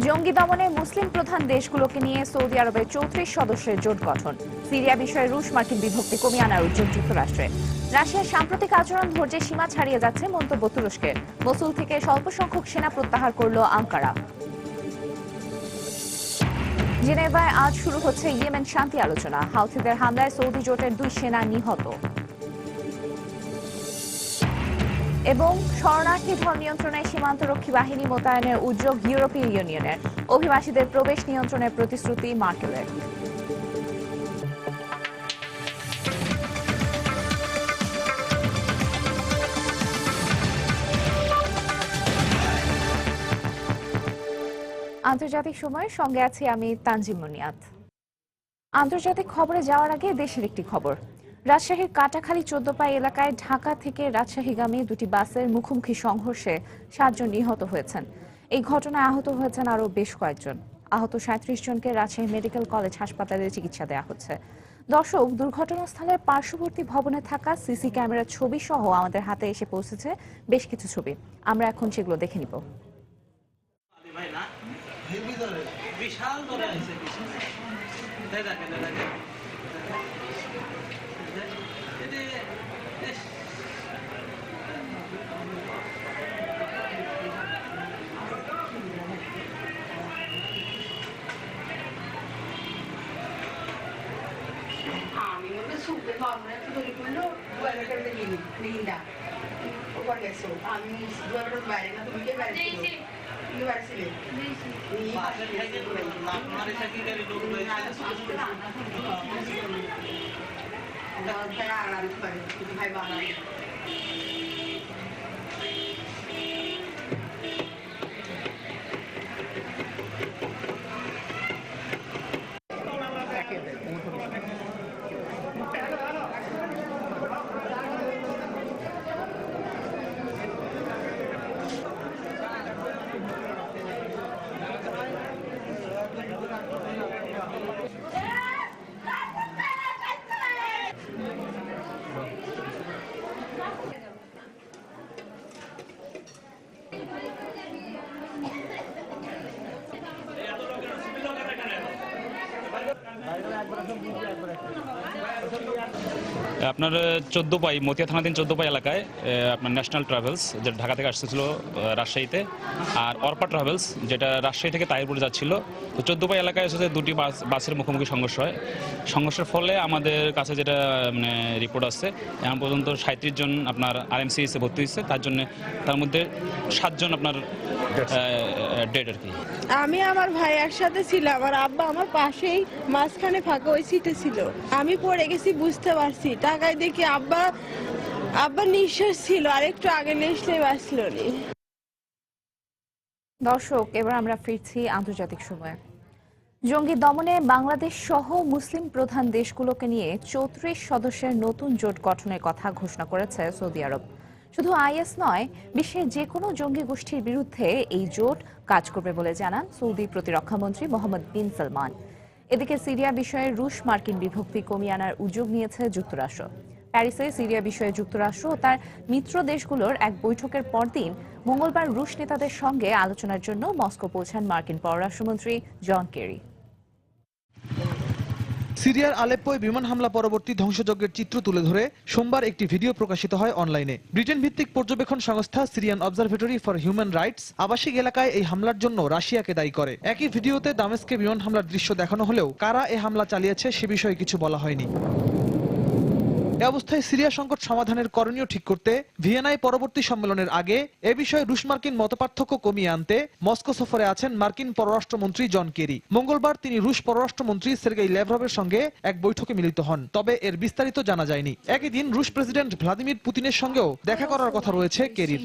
জঙ্গি দমনে মুসলিম প্রধান দেশগুলোকে নিয়ে সৌদি আরবের 34 সদস্যের জোট গঠন। সিরিয়া বিষয়ে রুশ মার্কিন বিভক্তি কমিয়ে আনার উদ্যোগ যুক্তরাষ্ট্রের। রাশিয়ার সাম্প্রতিক আচরণ ধৈর্যের সীমা ছাড়িয়ে যাচ্ছে মন্তব্য তুরস্কের। মসুল থেকে স্বল্প সংখ্যক সেনা প্রত্যাহার করল আঙ্কারা। জেনেভায় আজ শুরু হচ্ছে ইয়েমেন শান্তি আলোচনা। হাউথিদের হামলায় সৌদি জোটের 2 সেনা নিহত। এবং শরণার্থী ঢল নিয়ন্ত্রণে সীমান্তরক্ষী বাহিনী মোতায়েনের উদ্যোগ ইউরোপীয় ইউনিয়নের। অভিবাসীদের প্রবেশ নিয়ন্ত্রণের প্রতিশ্রুতি মার্কেলের। আন্তর্জাতিক সময়ের সঙ্গে আছি আমি তানজিম মুনিয়াত। আন্তর্জাতিক খবরে যাওয়ার আগে দেশের একটি খবর। রাজশাহীর কাটাখালী 14 এলাকায় ঢাকা থেকে রাজশাহীগামী 2টি বাসের মুখোমুখি সংঘর্ষে 7 জন নিহত হয়েছেন। এই ঘটনায় আহত হয়েছেন আরও বেশ কয়েকজন। আহত 37 জনকে রাজশাহী মেডিকেল কলেজ হাসপাতালে চিকিৎসা দেওয়া হচ্ছে। দর্শক, দুর্ঘটনাস্থলের পার্শ্ববর্তী ভবনে থাকা সিসি ক্যামেরার ছবি সহ আমাদের হাতে এসে পৌঁছেছে বেশ কিছু ছবি। আমরা এখন সেগুলো দেখে নিব। বিশাল ধরে আছে আমি মনে সুপে বাবুরা একটু তৈরি করলো দুয়ারটার লিন্দা ওপর গেছো আমি দুয়ারটার বাইরে না তুমি কে বাইরে ছিল তুমি বাইরে ছিলে ভাই বাংলা আপনার 14 মতিয়া থানাধীন 14 এলাকায় আপনার ন্যাশনাল ট্রাভেলস যেটা ঢাকা থেকে আসতেছিল রাজশাহীতে, আর অর্পা ট্রাভেলস যেটা রাজশাহী থেকে তাহিরপুরে যাচ্ছিল। তো 14 এলাকায় এসে 2টি বাসের মুখোমুখি সংঘর্ষ হয়। সংঘর্ষের ফলে আমাদের কাছে যেটা মানে রিপোর্ট আসছে, এখন পর্যন্ত 37 জন আপনার আরএমসিএসে ভর্তি হয়েছে। তার মধ্যে 7 জন আপনার ডেড আর কি। আমি আমার ভাই একসাথে ছিলাম, আর আব্বা আমার পাশেই মাঝখানে ফাঁকা ওই সিটে ছিল। আমি পড়ে গেছি, বুঝতে পারছি। টাকায় দেখি আব্বা নিঃশ্বাস ছিল, আর একটু আগে নেসলে বাঁচল নি। দর্শক, এবার আমরা ফিরছি আন্তর্জাতিক সময়ে। জঙ্গি দমনে বাংলাদেশ সহ মুসলিম প্রধান দেশগুলোকে নিয়ে 34 সদস্যের নতুন জোট গঠনের কথা ঘোষণা করেছে সৌদি আরব। শুধু আইএস নয়, বিশ্বের যে কোনো জঙ্গি গোষ্ঠীর বিরুদ্ধে এই জোট কাজ করবে বলে জানান সৌদি প্রতিরক্ষামন্ত্রী মোহাম্মদ বিন সালমান। এদিকে সিরিয়া বিষয়ে রুশ মার্কিন বিভক্তি কমিয়ে আনার উদ্যোগ নিয়েছে যুক্তরাষ্ট্র। প্যারিসে সিরিয়া বিষয়ে যুক্তরাষ্ট্র ও তার মিত্র দেশগুলোর এক বৈঠকের পরদিন মঙ্গলবার রুশ নেতাদের সঙ্গে আলোচনার জন্য মস্কো পৌঁছান মার্কিন পররাষ্ট্রমন্ত্রী জন কেরি। সিরিয়ার আলেপ্পোয় বিমান হামলা পরবর্তী ধ্বংসযজ্ঞের চিত্র তুলে ধরে সোমবার একটি ভিডিও প্রকাশিত হয় অনলাইনে। ব্রিটেন ভিত্তিক পর্যবেক্ষণ সংস্থা Syrian observatory for human rights আবাসিক এলাকায় এই হামলার জন্য রাশিয়াকে দায়ী করে। একই ভিডিওতে দামেস্কে বিমান হামলার দৃশ্য দেখানো হলেও কারা এ হামলা চালিয়েছে সে বিষয়ে কিছু বলা হয়নি। এ অবস্থায় সিরিয়া সংকট সমাধানের করণীয় ঠিক করতে ভিয়েনায় পরবর্তী সম্মেলনের আগে এ বিষয়ে রুশ মার্কিন মতপার্থক্য কমিয়ে আনতে মস্কো সফরে আছেন মার্কিন পররাষ্ট্রমন্ত্রী জন কেরি। মঙ্গলবার তিনি রুশ পররাষ্ট্রমন্ত্রী সের্গেই ল্যাভরভের সঙ্গে এক বৈঠকে মিলিত হন, তবে এর বিস্তারিত জানা যায়নি। একই দিন রুশ প্রেসিডেন্ট ভ্লাদিমির পুতিনের সঙ্গেও দেখা করার কথা রয়েছে কেরির।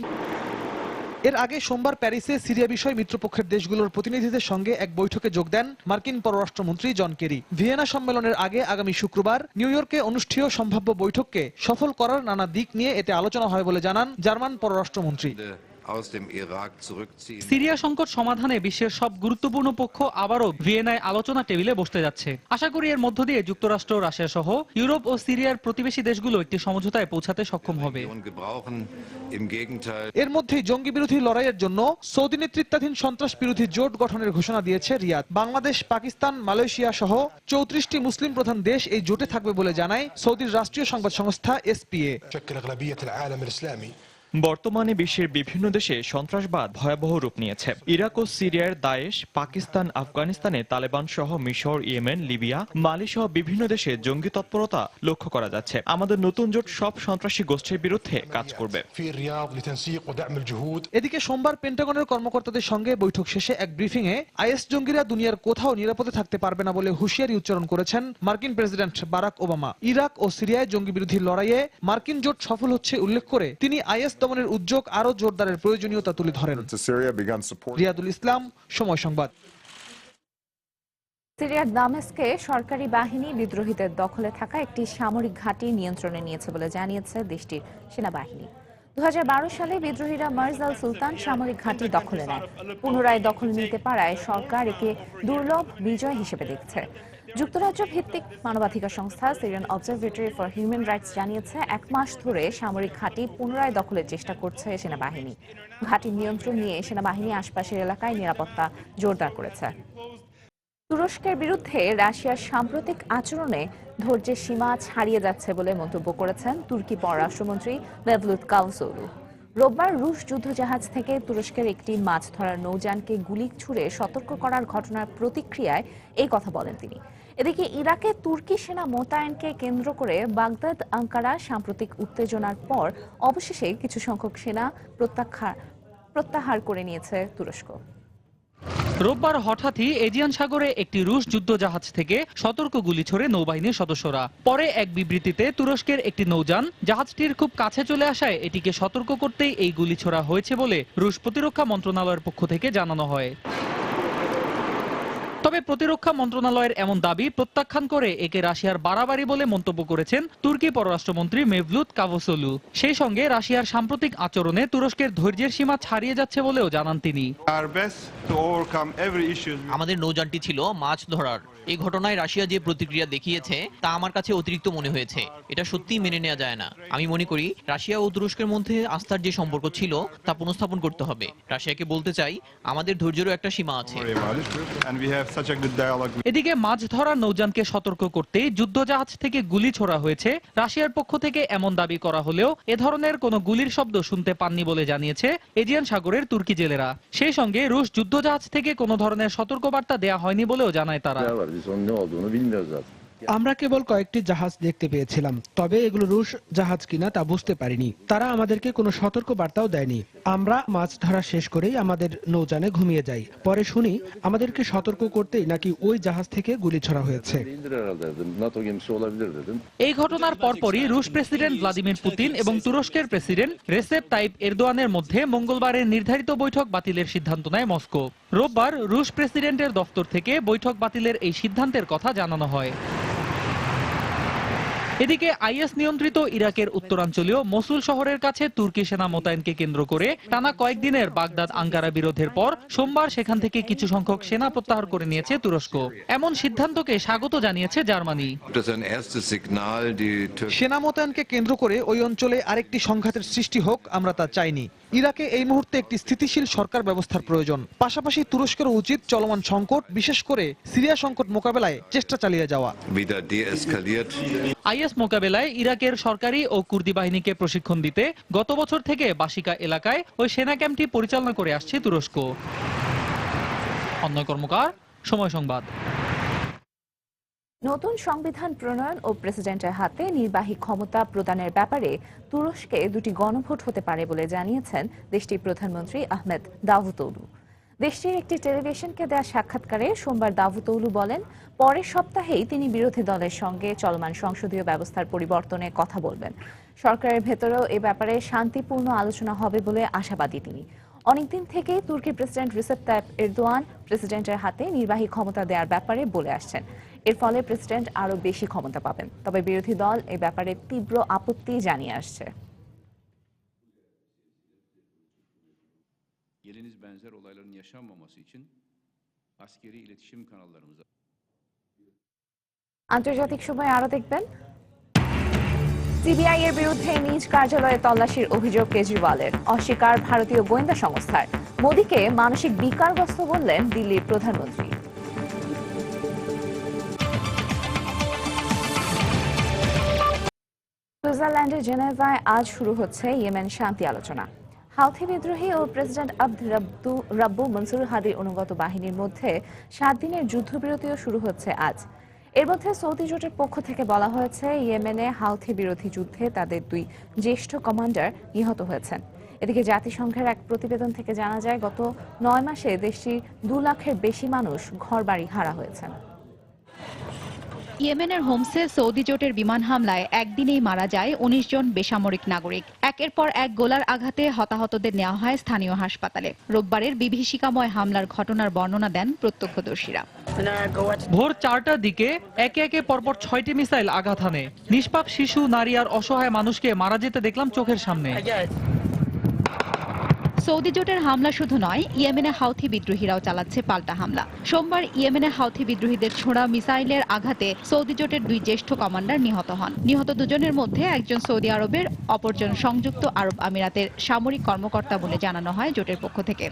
এর আগে সোমবার প্যারিসে সিরিয়া বিষয় মিত্রপক্ষের দেশগুলোর প্রতিনিধিদের সঙ্গে এক বৈঠকে যোগ দেন মার্কিন পররাষ্ট্রমন্ত্রী জন কেরি। ভিয়েনা সম্মেলনের আগে আগামী শুক্রবার নিউ ইয়র্কে অনুষ্ঠেয় সম্ভাব্য বৈঠককে সফল করার নানা দিক নিয়ে এতে আলোচনা হয় বলে জানান জার্মান পররাষ্ট্রমন্ত্রী। aus dem Irak zurückziehen. Syria সংকট সমাধানে বিশ্বের সব গুরুত্বপূর্ণ পক্ষ আবারও ভিয়েনায় আলোচনা টেবিলে বসতে যাচ্ছে। আশা করি এর মধ্য দিয়ে যুক্তরাষ্ট্র, রাশিয়া সহ ইউরোপ ও সিরিয়ার প্রতিবেশী দেশগুলো একটি সমঝোতায় পৌঁছাতে সক্ষম হবে। Gebrauchen. Im Gegenteil. এর মধ্যেই জঙ্গি বিরোধী লড়াইয়ের জন্য সৌদি নেতৃত্বাধীন সন্ত্রাস বিরোধী জোট গঠনের ঘোষণা দিয়েছে রিয়াদ। বাংলাদেশ, পাকিস্তান, মালয়েশিয়া সহ 34টি মুসলিম প্রধান দেশ এই জোটে থাকবে বলে জানায় সৌদির রাষ্ট্রীয় সংবাদ সংস্থা SPA। বর্তমানে বিশ্বের বিভিন্ন দেশে সন্ত্রাসবাদ ভয়াবহ রূপ নিয়েছে। ইরাক ও সিরিয়ার দায়েশ, পাকিস্তান, আফগানিস্তানে তালেবান সহ মিশর, ইয়েমেন, লিবিয়া, মালি সহ বিভিন্ন দেশে জঙ্গি তৎপরতা লক্ষ্য করা যাচ্ছে। আমাদের নতুন জোট সব সন্ত্রাসী গোষ্ঠীর বিরুদ্ধে কাজ করবে। এদিকে সোমবার পেন্টাগনের কর্মকর্তাদের সঙ্গে বৈঠক শেষে এক ব্রিফিংয়ে IS জঙ্গিরা দুনিয়ার কোথাও নিরাপদে থাকতে পারবে না বলে হুঁশিয়ারি উচ্চারণ করেছেন মার্কিন প্রেসিডেন্ট বারাক ওবামা। ইরাক ও সিরিয়ায় জঙ্গি বিরোধী লড়াইয়ে মার্কিন জোট সফল হচ্ছে উল্লেখ করে তিনি IS দমনের উদ্যোগ আরো জোরদারের প্রয়োজনীয়তা তুলে ধরেন। রিয়াদুল ইসলাম, সময় সংবাদ। সিরিয়ার দামেস্কে সরকারি বাহিনী বিদ্রোহীদের দখলে থাকা একটি সামরিক ঘাঁটি নিয়ন্ত্রণে নিয়েছে বলে জানিয়েছে দেশটির সেনাবাহিনী। 2012 সালে বিদ্রোহীরা মার্জ আল সুলতান সামরিক ঘাঁটি দখলে নেয়। পুনরায় দখল নিতে পারায় সরকার একে দুর্লভ বিজয় হিসেবে দেখছে। যুক্তরাজ্য ভিত্তিক মানবাধিকার সংস্থা Syrian observatory for human rights জানিয়েছে 1 মাস ধরে সামরিক ঘাঁটি পুনরায় দখলের চেষ্টা করছে সেনাবাহিনী। ঘাঁটির নিয়ন্ত্রণ নিয়ে সেনাবাহিনী আশপাশের এলাকায় নিরাপত্তা জোরদার করেছে। তুরস্কের বিরুদ্ধে রাশিয়ার সাম্প্রতিক আচরণে ধৈর্যের সীমা ছাড়িয়ে যাচ্ছে বলে মন্তব্য করেছেন তুর্কি পররাষ্ট্রমন্ত্রী মেভলুত কাভুসোগলু। রোববার রুশ যুদ্ধজাহাজ থেকে তুরস্কের একটি মাছ ধরার নৌযানকে গুলি ছুড়ে সতর্ক করার ঘটনার প্রতিক্রিয়ায় এই কথা বলেন তিনি। এদিকে ইরাকে তুর্কি সেনা মোতায়েনকে কেন্দ্র করে বাগদাদ আঙ্কারা সাম্প্রতিক উত্তেজনার পর অবশেষে কিছু সংখ্যক সেনা প্রত্যাহার করে নিয়েছে তুরস্ক। রোববার হঠাৎই এজিয়ান সাগরে একটি রুশ যুদ্ধজাহাজ থেকে সতর্ক গুলি ছোড়ে নৌবাহিনীর সদস্যরা। পরে এক বিবৃতিতে তুরস্কের একটি নৌযান জাহাজটির খুব কাছে চলে আসায় এটিকে সতর্ক করতেই এই গুলি ছোড়া হয়েছে বলে রুশ প্রতিরক্ষা মন্ত্রণালয়ের পক্ষ থেকে জানানো হয়। তবে প্রতিরক্ষা মন্ত্রণালয়ের এমন দাবি প্রত্যাখ্যান করে একে রাশিয়ার বাড়াবাড়ি বলে মন্তব্য করেছেন তুর্কি পররাষ্ট্রমন্ত্রী মেভলুত কাভুসোগলু। সেই সঙ্গে রাশিয়ার সাম্প্রতিক আচরণে তুরস্কের ধৈর্যের সীমা ছাড়িয়ে যাচ্ছে বলেও জানান তিনি। আমাদের নৌযানটি ছিল মাছ ধরার। এই ঘটনায় রাশিয়া যে প্রতিক্রিয়া দেখিয়েছে তা আমার কাছে অতিরিক্ত মনে হয়েছে। এটা সত্যিই মেনে নেওয়া যায় না। আমি মনে করি রাশিয়া ও তুরস্কের মধ্যে আস্থার যে সম্পর্ক ছিল তা পুনঃস্থাপন করতে হবে। রাশিয়াকে বলতে চাই আমাদের ধৈর্যেরও একটা সীমা আছে। এদিকে মাছ ধরার নৌযানকে সতর্ক করতেই যুদ্ধজাহাজ থেকে গুলি ছোড়া হয়েছে। রাশিয়ার পক্ষ থেকে এমন দাবি করা হলেও এ ধরনের কোনো গুলির শব্দ শুনতে পাননি বলে জানিয়েছে এজিয়ান সাগরের তুর্কি জেলেরা। সেই সঙ্গে রুশ যুদ্ধজাহাজ থেকে কোনো ধরনের সতর্কবার্তা দেয়া হয়নি বলেও জানায় তারা। আমরা কেবল কয়েকটি জাহাজ দেখতে পেয়েছিলাম, তবে এগুলো রুশ জাহাজ কিনা তা বুঝতে পারিনি। তারা আমাদেরকে কোনো সতর্ক বার্তাও দেয়নি। আমরা মাছ ধরা শেষ করেই আমাদের নৌযানে ঘুমিয়ে যাই। পরে শুনি আমাদেরকে সতর্ক করতেই নাকি ওই জাহাজ থেকে গুলি ছোড়া হয়েছে। এই ঘটনার পরপরই রুশ প্রেসিডেন্ট ভ্লাদিমির পুতিন এবং তুরস্কের প্রেসিডেন্ট রেসেপ তাইপ এরদোয়ানের মধ্যে মঙ্গলবারের নির্ধারিত বৈঠক বাতিলের সিদ্ধান্ত নেয় মস্কো। রোববার রুশ প্রেসিডেন্টের দফতর থেকে বৈঠক বাতিলের এই সিদ্ধান্তের কথা জানানো হয়। এদিকে IS নিয়ন্ত্রিত ইরাকের উত্তরাঞ্চলীয় মসুল শহরের কাছে তুর্কি সেনা মোতায়েনকে কেন্দ্র করে টানা কয়েকদিনের বাগদাদ আঙ্কারা বিরোধের পর সোমবার সেখান থেকে কিছু সংখ্যক সেনা প্রত্যাহার করে নিয়েছে তুরস্ক। এমন সিদ্ধান্তকে স্বাগত জানিয়েছে জার্মানি। সেনা মোতায়েনকে কেন্দ্র করে ওই অঞ্চলে আরেকটি সংঘাতের সৃষ্টি হোক, আমরা তা চাইনি। ইরাকে এই মুহূর্তে একটি স্থিতিশীল সরকার ব্যবস্থার প্রয়োজন। পাশাপাশি তুরস্কের উচিত চলমান সংকট, বিশেষ করে সিরিয়া সংকট মোকাবেলায় চেষ্টা চালিয়ে যাওয়া। IS মোকাবেলায় ইরাকের সরকারি ও কুর্দি বাহিনীকে প্রশিক্ষণ দিতে গত বছর থেকে বাসিকা এলাকায় ওই সেনা ক্যাম্পটি পরিচালনা করে আসছে তুরস্ক। অন্যয় কর্মকার, সময় সংবাদ। নতুন সংবিধান প্রণয়ন ও প্রেসিডেন্টের হাতে নির্বাহী ক্ষমতা প্রদানের ব্যাপারে তুরস্কে দুটি গণভোট হতে পারে বলে জানিয়েছেন দেশটির প্রধানমন্ত্রী আহমেদ দাভুতোগলু। দেশটির একটি টেলিভিশনকে দেয়া সাক্ষাৎকারে সোমবার দাভুতোগলু বলেন, পরের সপ্তাহেই তিনি বিরোধী দলের সঙ্গে চলমান সংসদীয় ব্যবস্থার পরিবর্তনে কথা বলবেন। সরকারের ভেতরেও এ ব্যাপারে শান্তিপূর্ণ আলোচনা হবে বলে আশাবাদী তিনি। অনেকদিন থেকেই তুর্কি প্রেসিডেন্ট রিসেপ তাইপ এরদোয়ান প্রেসিডেন্টের হাতে নির্বাহী ক্ষমতা দেওয়ার ব্যাপারে বলে আসছেন। এর ফলে প্রেসিডেন্ট আরও বেশি ক্ষমতা পাবেন। তবে বিরোধী দল এ ব্যাপারে তীব্র আপত্তি জানিয়ে আসছে। geliniz benzer olayların yaşanmaması için askeri iletişim kanallarımıza আন্তর্জাতিক সময় আরো দেখবেন, সিবিআই এর বিরুদ্ধে নিজ কার্যালয়ে তল্লাশির অভিযোগ কেজরিওয়ালের, অস্বীকার ভারতীয় গোয়েন্দা সংস্থার। মোদীকে মানসিক বিকারগ্রস্ত বললেন দিল্লির প্রধানমন্ত্রী। সুইজারল্যান্ডের জেনেভায় আজ শুরু হচ্ছে ইয়েমেন শান্তি আলোচনা। হাউথি বিদ্রোহী ও প্রেসিডেন্ট রাব্বু মনসুর হাদির অনুগত বাহিনীর মধ্যে 7 দিনের যুদ্ধবিরতিও শুরু হচ্ছে আজ। এর মধ্যে সৌদি জোটের পক্ষ থেকে বলা হয়েছে, ইয়েমেনে হাউথি বিরোধী যুদ্ধে তাদের 2 জ্যেষ্ঠ কমান্ডার নিহত হয়েছেন। এদিকে জাতিসংঘের এক প্রতিবেদন থেকে জানা যায়, গত 9 মাসে দেশটির 2 লাখের বেশি মানুষ ঘরবাড়ি হারা হয়েছেন। ইয়েমেনের হোমসে সৌদি জোটের বিমান হামলায় একদিনেই মারা যায় 19 জন বেসামরিক নাগরিক। একের পর এক গোলার আঘাতে হতাহতদের নেওয়া হয় স্থানীয় হাসপাতালে। রোববারের বিভীষিকাময় হামলার ঘটনার বর্ণনা দেন প্রত্যক্ষদর্শীরা। ভোর 4টার দিকে একে একে পরপর 6টি মিসাইল আঘাত হানে। নিষ্পাপ শিশু, নারী আর অসহায় মানুষকে মারা যেতে দেখলাম চোখের সামনে। সৌদি জোটের হামলা শুধু নয়, ইয়েমেনে হাউথি বিদ্রোহীরাও চালাচ্ছে পাল্টা হামলা। সোমবার ইয়েমেনে হাউথি বিদ্রোহীদের ছোড়া মিসাইলের আঘাতে সৌদি জোটের 2 জ্যেষ্ঠ কমান্ডার নিহত হন। নিহত 2 জনের মধ্যে একজন সৌদি আরবের, অপরজন সংযুক্ত আরব আমিরাতের সামরিক কর্মকর্তা বলে জানানো হয় জোটের পক্ষ থেকে।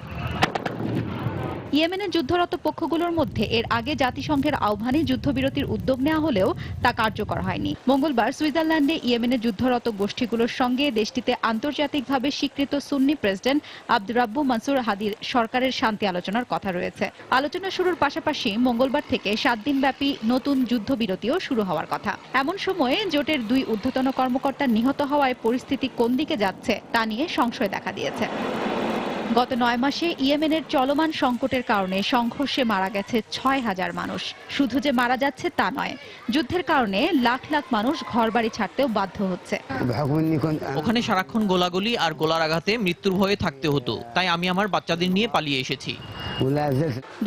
ইয়েমেনের যুদ্ধরত পক্ষগুলোর মধ্যে এর আগে জাতিসংঘের আহ্বানে যুদ্ধবিরতির উদ্যোগ নেওয়া হলেও তা কার্যকর হয়নি। মঙ্গলবার সুইজারল্যান্ডে ইয়েমেনের যুদ্ধরত গোষ্ঠীগুলোর সঙ্গে দেশটিতে আন্তর্জাতিকভাবে স্বীকৃত সুন্নি প্রেসিডেন্ট রাব্বু মনসুর হাদির সরকারের শান্তি আলোচনার কথা রয়েছে। আলোচনা শুরুর পাশাপাশি মঙ্গলবার থেকে 7 দিনব্যাপী নতুন যুদ্ধবিরতিও শুরু হওয়ার কথা। এমন সময়ে জোটের 2 ঊর্ধ্বতন কর্মকর্তা নিহত হওয়ায় পরিস্থিতি কোন দিকে যাচ্ছে তা নিয়ে সংশয় দেখা দিয়েছে। গত 9 মাসে ইয়েমেনের চলমান সংকটের কারণে সংঘর্ষে মারা গেছে 6000 মানুষ। শুধু যে মারা যাচ্ছে তা নয়, যুদ্ধের কারণে লাখ লাখ মানুষ ঘরবাড়ি ছাড়তেও বাধ্য হচ্ছে। ওখানে সারাক্ষণ গোলাগুলি আর গোলার আঘাতে মৃত্যুর ভয়ে থাকতে হতো, তাই আমি আমার বাচ্চাদের নিয়ে পালিয়ে এসেছি।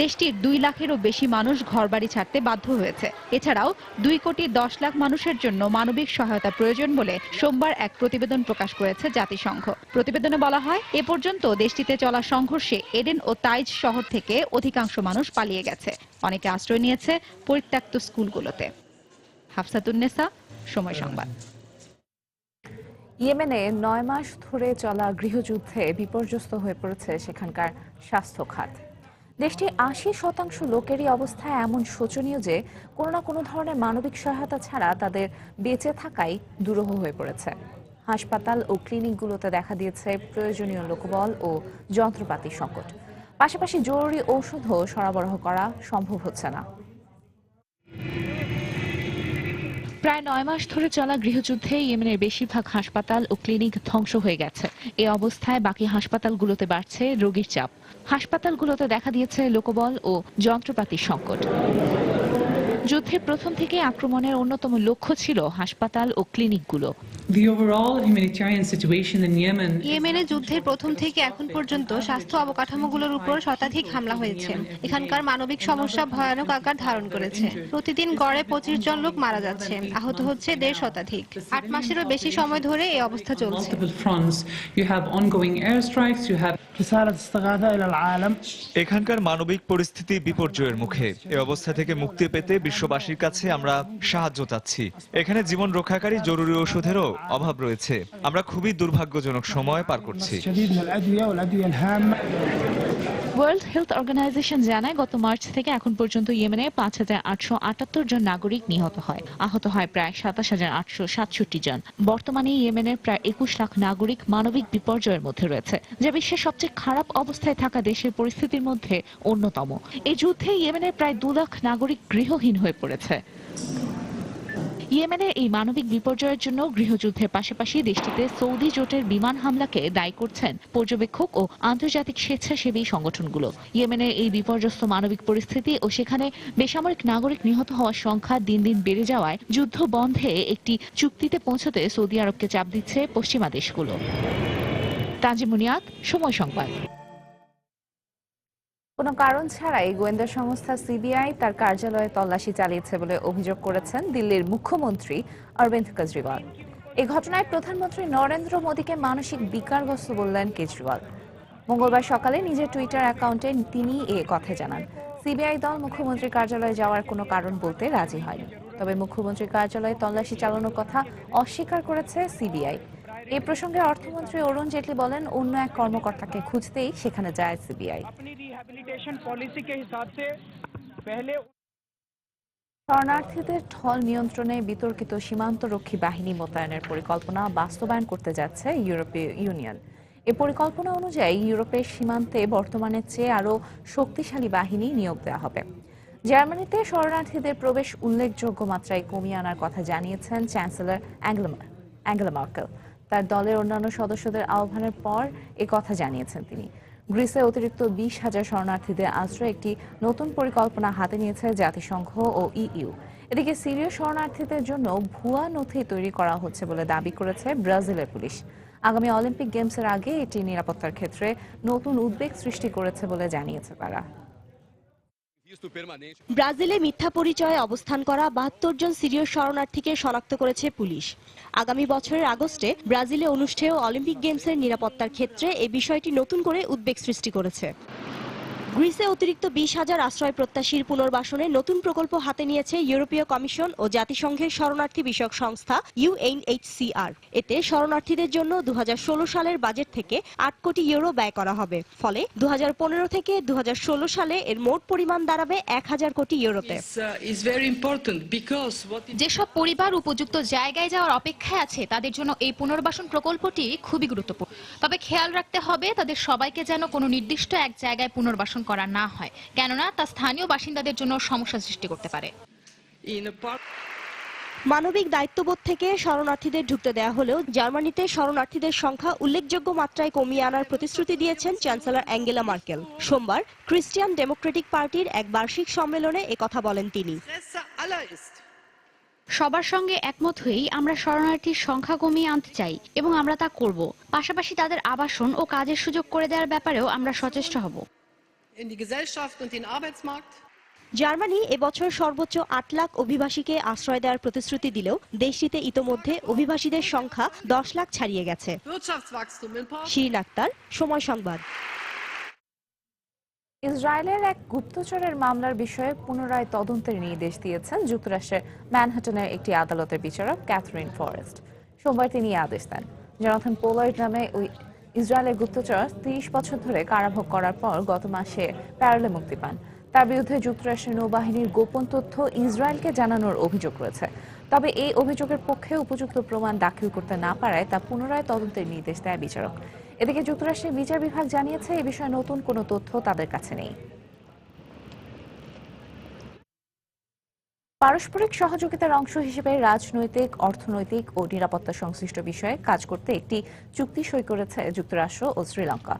দেশটির 2 লাখেরও বেশি মানুষ ঘরবাড়ি ছাড়তে বাধ্য হয়েছে। এছাড়াও 2 কোটি 10 লাখ মানুষের জন্য মানবিক সহায়তা প্রয়োজন বলে সোমবার এক প্রতিবেদন প্রকাশ করেছে জাতিসংঘ। প্রতিবেদনে বলা হয়, এ পর্যন্ত দেশটিতে চলা সংঘর্ষে এডেন ও তাইজ শহর থেকে অধিকাংশ মানুষ পালিয়ে গেছে। অনেকে আশ্রয় নিয়েছে পরিত্যক্ত স্কুলগুলোতে। হাফসাতুন্নেসা, সময় সংবাদ। ইয়েমেনে 9 মাস ধরে চলা গৃহযুদ্ধে বিপর্যস্ত হয়ে পড়েছে সেখানকার স্বাস্থ্য খাত। দেশটির 80% লোকেরই অবস্থা এমন শোচনীয় যে কোনো না কোনো ধরনের মানবিক সহায়তা ছাড়া তাদের বেঁচে থাকাই দুরূহ হয়ে পড়েছে। হাসপাতাল ও ক্লিনিকগুলোতে দেখা দিয়েছে প্রয়োজনীয় লোকবল ও যন্ত্রপাতি সংকট। পাশাপাশি জরুরি ঔষধও সরবরাহ করা সম্ভব হচ্ছে না। প্রায় 9 মাস ধরে চলা গৃহযুদ্ধে ইয়েমেনের বেশিরভাগ হাসপাতাল ও ক্লিনিক ধ্বংস হয়ে গেছে। এই অবস্থায় বাকি হাসপাতালগুলোতে বাড়ছে রোগীর চাপ। হাসপাতালগুলোতে দেখা দিয়েছে লোকবল ও যন্ত্রপাতির সংকট। যুদ্ধের প্রথম থেকে আক্রমণের অন্যতম লক্ষ্য ছিল হাসপাতাল ও ক্লিনিকগুলো। ইয়েমেনে যুদ্ধের প্রথম থেকে এখন পর্যন্ত স্বাস্থ্য অবকাঠামোগুলোর উপর শতাধিক হামলা হয়েছে। এখানকার মানবিক সমস্যা ভয়ানক আকার ধারণ করেছে। প্রতিদিন গড়ে 25 জন লোক মারা যাচ্ছে, আহত হচ্ছে 1.5 শতাধিক। 8 মাসেরও বেশি সময় ধরে এই অবস্থা চলছে। এখানকার মানবিক পরিস্থিতি বিপর্যয়ের মুখে। এই অবস্থা থেকে মুক্তি পেতে বিশ্ববাসীর কাছে আমরা সাহায্য চাচ্ছি। এখানে জীবন রক্ষাকারী জরুরি ওষুধেরও অভাব রয়েছে। আমরা খুবই দুর্ভাগ্যজনক সময় পার করছি। ওয়ার্ল্ড হেলথ অর্গানাইজেশন জানায়, গত মার্চ থেকে এখন পর্যন্ত ইয়েমেনে 5878 জন নাগরিক নিহত হয়। আহত হয় প্রায় 27867 জন। বর্তমানে ইয়েমেনের প্রায় 21 লাখ নাগরিক মানবিক বিপর্যয়ের মধ্যে রয়েছে, যা বিশ্বের সবচেয়ে খারাপ অবস্থায় থাকা দেশের পরিস্থিতির মধ্যে অন্যতম। এই যুদ্ধে ইয়েমেনের প্রায় 2 লাখ নাগরিক গৃহহীন হয়ে পড়েছে। ইয়েমেনের এই মানবিক বিপর্যয়ের জন্য গৃহযুদ্ধের পাশাপাশি দেশটিতে সৌদি জোটের বিমান হামলাকে দায়ী করছেন পর্যবেক্ষক ও আন্তর্জাতিক স্বেচ্ছাসেবী সংগঠনগুলো। ইয়েমেনের এই বিপর্যস্ত মানবিক পরিস্থিতি ও সেখানে বেসামরিক নাগরিক নিহত হওয়ার সংখ্যা দিন দিন বেড়ে যাওয়ায় যুদ্ধ বন্ধে একটি চুক্তিতে পৌঁছতে সৌদি আরবকে চাপ দিচ্ছে পশ্চিমা দেশগুলো। তাজিমুনিয়াত, সময় সংবাদ। কোনো কারণ ছাড়াই গোয়েন্দা সংস্থা সিবিআই তার কার্যালয়ে তল্লাশি চালিয়েছে বলে অভিযোগ করেছেন দিল্লির মুখ্যমন্ত্রী অরবিন্দ কেজরিওয়াল। এই ঘটনায় প্রধানমন্ত্রী নরেন্দ্র মোদীকে মানসিক বিকারগ্রস্ত বললেন কেজরিওয়াল। মঙ্গলবার সকালে নিজের টুইটার অ্যাকাউন্টে তিনি এ কথা জানান। সিবিআই দল মুখ্যমন্ত্রীর কার্যালয়ে যাওয়ার কোনো কারণ বলতে রাজি হয়নি। তবে মুখ্যমন্ত্রীর কার্যালয়ে তল্লাশি চালানোর কথা অস্বীকার করেছে সিবিআই। এই প্রসঙ্গে অর্থমন্ত্রী অরুণ জেটলি বলেন, অন্য এক কর্মকর্তাকে খুঁজতেই সেখানে যায় সিবিআই। শরণার্থীদের ঢল নিয়ন্ত্রণে বিতর্কিত সীমান্তরক্ষী বাহিনী মোতায়েনের পরিকল্পনা বাস্তবায়ন করতে যাচ্ছে ইউরোপীয় ইউনিয়ন। এ পরিকল্পনা অনুযায়ী ইউরোপের সীমান্তে বর্তমানের চেয়ে আরও শক্তিশালী বাহিনী নিয়োগ দেওয়া হবে। জার্মানিতে শরণার্থীদের প্রবেশ উল্লেখযোগ্য মাত্রায় কমিয়ে আনার কথা জানিয়েছেন চ্যান্সেলর অ্যাঙ্গেলা মার্কেল। তার দলের অন্যান্য সদস্যদের আহ্বানের পর এ কথা জানিয়েছেন তিনি। গ্রিসে অতিরিক্ত 20,000 শরণার্থীদের আশ্রয়ে একটি নতুন পরিকল্পনা হাতে নিয়েছে জাতিসংঘ ও ইইউ। এদিকে সিরীয় শরণার্থীদের জন্য ভুয়া নথি তৈরি করা হচ্ছে বলে দাবি করেছে ব্রাজিলের পুলিশ। আগামী অলিম্পিক গেমসের আগে এটি নিরাপত্তার ক্ষেত্রে নতুন উদ্বেগ সৃষ্টি করেছে বলে জানিয়েছে তারা। ব্রাজিলে মিথ্যা পরিচয়ে অবস্থান করা 72 জন সিরীয় শরণার্থীকে শনাক্ত করেছে পুলিশ। আগামী বছরের আগস্টে ব্রাজিলে অনুষ্ঠেয় অলিম্পিক গেমসের নিরাপত্তার ক্ষেত্রে এই বিষয়টি নতুন করে উদ্বেগ সৃষ্টি করেছে। গ্রিসে অতিরিক্ত 20,000 আশ্রয় প্রত্যাশীর পুনর্বাসনে নতুন প্রকল্প হাতে নিয়েছে ইউরোপীয় কমিশন ও জাতিসংঘের শরণার্থী বিষয়ক সংস্থা ইউএনএইচসিআর। এতে শরণার্থীদের জন্য 2016 সালের বাজেট থেকে 8 কোটি ইউরো ব্যয় করা হবে। ফলে 2015 থেকে 2016 সালে এর মোট পরিমাণ দাঁড়াবে 1000 কোটি ইউরোতে। যেসব পরিবার উপযুক্ত জায়গায় যাওয়ার অপেক্ষায় আছে তাদের জন্য এই পুনর্বাসন প্রকল্পটি খুবই গুরুত্বপূর্ণ। তবে খেয়াল রাখতে হবে তাদের সবাইকে যেন কোনো নির্দিষ্ট এক জায়গায় পুনর্বাসন করা না হয়, কেননা তা স্থানীয় বাসিন্দাদের জন্য সমস্যা সৃষ্টি করতে পারে। মানবিক দায়িত্ববোধ থেকে শরণার্থীদের ঢুকতে দেয়া হলেও জার্মানিতে শরণার্থীদের সংখ্যা উল্লেখযোগ্য মাত্রায় কমিয়ে আনার প্রতিশ্রুতি দিয়েছেন চ্যান্সেলর অ্যাঙ্গেলা মার্কেল। সোমবার ক্রিশ্চিয়ান ডেমোক্রেটিক পার্টির এক বার্ষিক সম্মেলনে একথা বলেন তিনি। সবার সঙ্গে একমত হয়েই আমরা শরণার্থীর সংখ্যা কমিয়ে আনতে চাই এবং আমরা তা করব। পাশাপাশি তাদের আবাসন ও কাজের সুযোগ করে দেওয়ার ব্যাপারেও আমরা সচেষ্ট হব। জার্মানি এবছর সর্বোচ্চ 8 লাখ অভিবাসীকে আশ্রয় দেওয়ার প্রতিশ্রুতি দিলেও দেশটিতে ইতোমধ্যে অভিবাসীদের সংখ্যা 10 লাখ ছাড়িয়ে গেছে। শিরিন আক্তার, সময় সংবাদ। ইসরায়েলের এক গুপ্তচরের মামলার বিষয়ে পুনরায় তদন্তের নির্দেশ দিয়েছেন যুক্তরাষ্ট্রের ম্যানহাটনের একটি আদালতের বিচারক ক্যাথরিন ফরেস্ট। সোমবার তিনি আদেশ দেন। জনাথন পোলার্ড নামে ওই ইসরায়েলের গুপ্তচর 30 বছর ধরে কারাভোগ করার পর গত মাসে প্যারোলে মুক্তি পান। তার বিরুদ্ধে যুক্তরাষ্ট্রের নৌবাহিনীর গোপন তথ্য ইসরায়েলকে জানানোর অভিযোগ রয়েছে। তবে এই অভিযোগের পক্ষে উপযুক্ত প্রমাণ দাখিল করতে না পারায় তা পুনরায় তদন্তের নির্দেশ দেয় বিচারক। এদিকে যুক্তরাষ্ট্রের বিচার বিভাগ জানিয়েছে এ বিষয়ে নতুন কোনো তথ্য তাদের কাছে নেই। পারস্পরিক সহযোগিতার অংশ হিসেবে রাজনৈতিক, অর্থনৈতিক ও নিরাপত্তা সংশ্লিষ্ট বিষয়ে কাজ করতে একটি চুক্তি সই করেছে যুক্তরাষ্ট্র ও শ্রীলঙ্কা।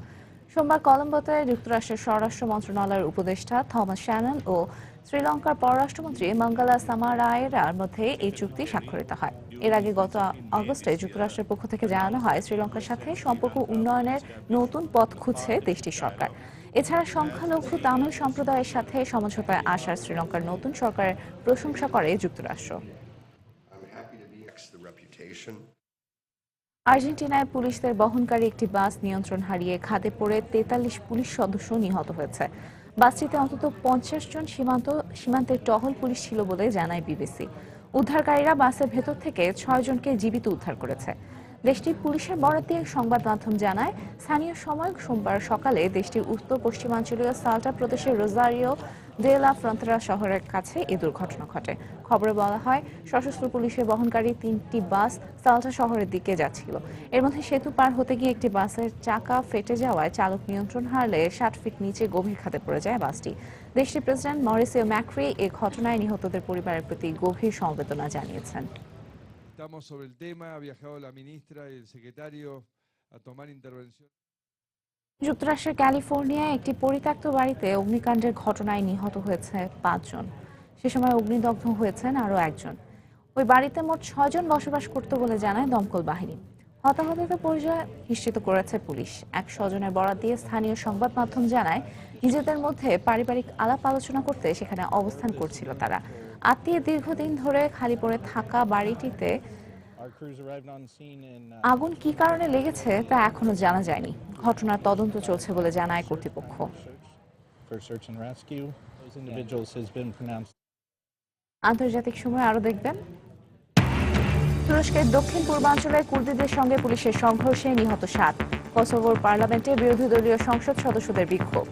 সোমবার কলম্বোতে যুক্তরাষ্ট্রের স্বরাষ্ট্র মন্ত্রণালয়ের উপদেষ্টা থমাস শ্যানন ও শ্রীলঙ্কার পররাষ্ট্রমন্ত্রী মঙ্গলা সামারায়েরার মধ্যে এই চুক্তি স্বাক্ষরিত হয়। এর আগে গত আগস্টে যুক্তরাষ্ট্রের পক্ষ থেকে জানানো হয় শ্রীলঙ্কার সাথে সম্পর্ক উন্নয়নের নতুন পথ খুঁজছে দেশটির সরকার। এছাড়া সংখ্যালঘু তামিল সম্প্রদায়ের সাথে সমঝোতায় আসার শ্রীলঙ্কার নতুন সরকারের প্রশংসা করে যুক্তরাষ্ট্র। আর্জেন্টিনায় পুলিশদের বহনকারী একটি বাস নিয়ন্ত্রণ হারিয়ে খাদে পড়ে 43 পুলিশ সদস্য নিহত হয়েছে। বাসটিতে অন্তত 50 জন সীমান্তের টহল পুলিশ ছিল বলে জানায় বিবিসি। উদ্ধারকারীরা বাসের ভেতর থেকে 6 জনকে জীবিত উদ্ধার করেছে। দেশটির পুলিশের বরাত দিয়ে সংবাদ মাধ্যম জানায়, স্থানীয় সময় সোমবার সকালে দেশটির উত্তর পশ্চিমাঞ্চলীয় সাল্টা প্রদেশের রোজারিও দে লা ফ্রন্তেরা শহরের কাছে এই দুর্ঘটনা ঘটে। খবরে বলা হয়, সশস্ত্র পুলিশের বহনকারী 3টি বাস সাল্টা শহরের দিকে যাচ্ছিল। এর মধ্যে সেতু পার হতে গিয়ে একটি বাসের চাকা ফেটে যাওয়ায় চালক নিয়ন্ত্রণ হারলে 60 ফিট নিচে গভীর খাদে পড়ে যায় বাসটি। দেশটির প্রেসিডেন্ট মরিসিও ম্যাক্রি এই ঘটনায় নিহতদের পরিবারের প্রতি গভীর সমবেদনা জানিয়েছেন। Estamos sobre el tema, ha viajado la ministra y el secretario a tomar intervención. যুক্তরাষ্ট্রের ক্যালিফোর্নিয়ায় একটি পরিত্যক্ত বাড়িতে অগ্নিকাণ্ডের ঘটনায় নিহত হয়েছে 5 জন। সে সময় অগ্নিদগ্ধ হয়েছেন আরও একজন। ওই বাড়িতে মোট 6 জন বসবাস করত বলে জানায় দমকল বাহিনী। হতাহতদের পরিচয় নিশ্চিত করেছে পুলিশ। এক স্বজনের বরাত দিয়ে স্থানীয় সংবাদ মাধ্যম জানায়, নিজেদের মধ্যে পারিবারিক আলাপ আলোচনা করতে সেখানে অবস্থান করছিল তারা। আত্মীয় দীর্ঘদিন ধরে খালি পড়ে থাকা বাড়িটিতে আগুন কী কারণে লেগেছে তা এখনো জানা যায়নি। ঘটনার তদন্ত চলছে বলে জানায় কর্তৃপক্ষ। আন্তর্জাতিক সময় আরো দেখবেন, তুরস্কের দক্ষিণ পূর্বাঞ্চলে কুর্দিদের সঙ্গে পুলিশের সংঘর্ষে নিহত 7। কসোভোর পার্লামেন্টে বিরোধী দলীয় সংসদ সদস্যদের বিক্ষোভ।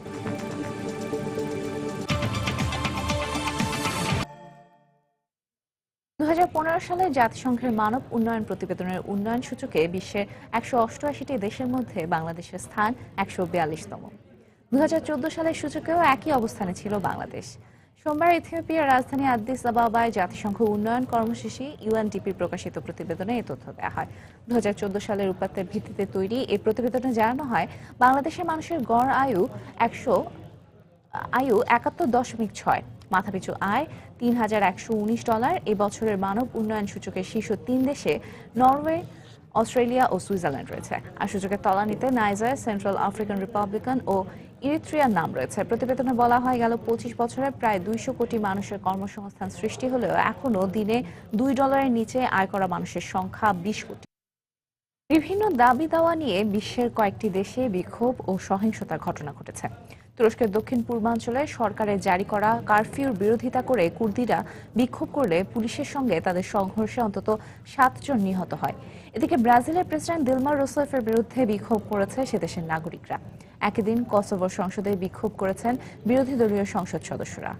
সালে জাতিসংঘের মানব উন্নয়ন প্রতিবেদনের উন্নয়ন সূচকে বিশ্বের 188টি দেশের মধ্যে বাংলাদেশের স্থান 142তম। 2014 সালের সূচকেও একই অবস্থানে ছিল বাংলাদেশ। সোমবার ইথিওপিয়ার রাজধানী আদিস আবাবায় জাতিসংঘ উন্নয়ন কর্মসূচি ইউএনডিপি প্রকাশিত প্রতিবেদনে এই তথ্য দেওয়া হয়। 2014 সালের উপাত্তের ভিত্তিতে তৈরি এই প্রতিবেদনে জানানো হয়, বাংলাদেশের মানুষের গড় আয়ু 71.6, মাথাপিছু আয় $3,119। এ বছরের মানব উন্নয়ন সূচকের শীর্ষ 3 দেশে নরওয়ে, অস্ট্রেলিয়া ও সুইজারল্যান্ড রয়েছে। আর সূচকের তলানিতে নাইজার, সেন্ট্রাল আফ্রিকান রিপাবলিকান ও ইরিত্রিয়ার নাম রয়েছে। প্রতিবেদনে বলা হয়, গেল 25 বছরে প্রায় 200 কোটি মানুষের কর্মসংস্থান সৃষ্টি হলেও এখনো দিনে $2 নিচে আয় করা মানুষের সংখ্যা 20 কোটি। বিভিন্ন দাবি দাওয়া নিয়ে বিশ্বের কয়েকটি দেশে বিক্ষোভ ও সহিংসতার ঘটনা ঘটেছে। তুরস্কের দক্ষিণ পূর্বাঞ্চলে সরকারের জারি করা কারফিউর বিরোধিতা করে কুর্দিরা বিক্ষোভ করলে পুলিশের সঙ্গে তাদের সংঘর্ষে অন্তত 7 জন নিহত হয়। এদিকে ব্রাজিলের প্রেসিডেন্ট দিলমা রুসেফের বিরুদ্ধে বিক্ষোভ করেছে সেদেশের নাগরিকরা। একই দিন কসোভোর সংসদে বিক্ষোভ করেছেন বিরোধী দলীয় সংসদ সদস্যরা।